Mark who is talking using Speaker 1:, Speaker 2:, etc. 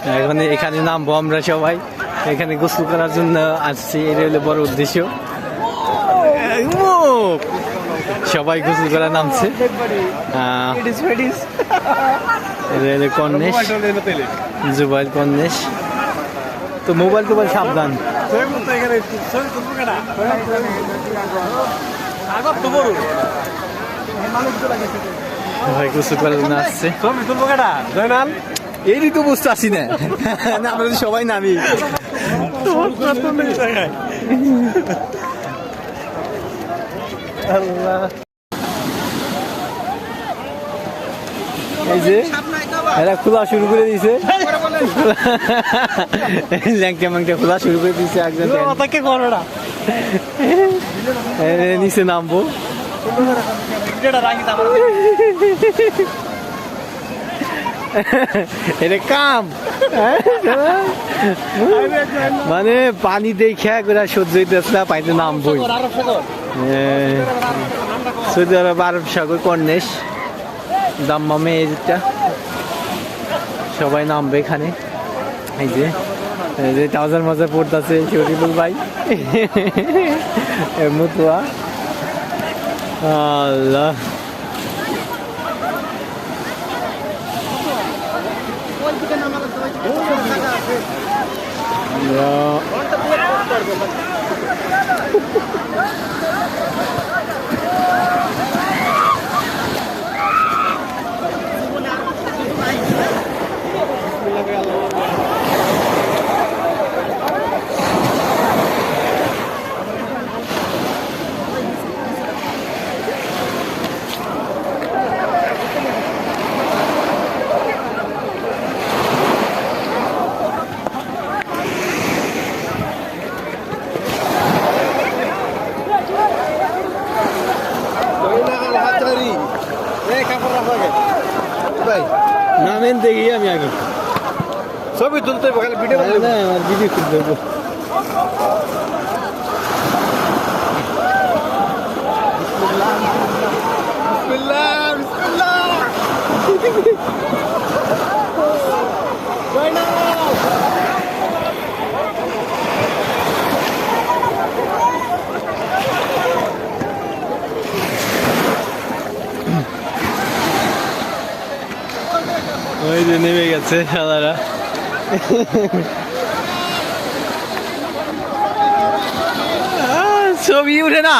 Speaker 1: এখন এখানে নামবো আমরা সবাই, এখানে গোসল করার জন্য আসছি, এটা হলো বড় উদ্দেশ্য। সবাই গোসল করা নামছে। Corniche, Jubail corniche. তো মোবাইল টোবাইল সাবধান। ভাই গোসল করার জন্য আসছে। এই তো বুঝতে আসি না, আমরা সবাই নামি। এই যে এরা খোলা শুরু করে দিয়েছে, ল্যাংটা ম্যাংটা খোলা শুরু করে দিয়েছে। একজন নিচে নামবো। এটা কাম মানে পানি দেখে করে সহ্য হইতেছে না, পানিতে নামবই। সৌদি আরব আরব সাগর কর্নেশ দাম্মামে, এইটা সবাই নামবে এখানে। এই যে ট্রাউজার মাজার পড়তেছে শরীফুল ভাই, মুতুয়া। আল্লাহ নামেন দেখি আমি আগে ছবি তুলতে ভিডিও না, আমার ভিডিও তুলতে হবে। ওই যে নেমে গেছে খেলারা। ছবি উঠে না।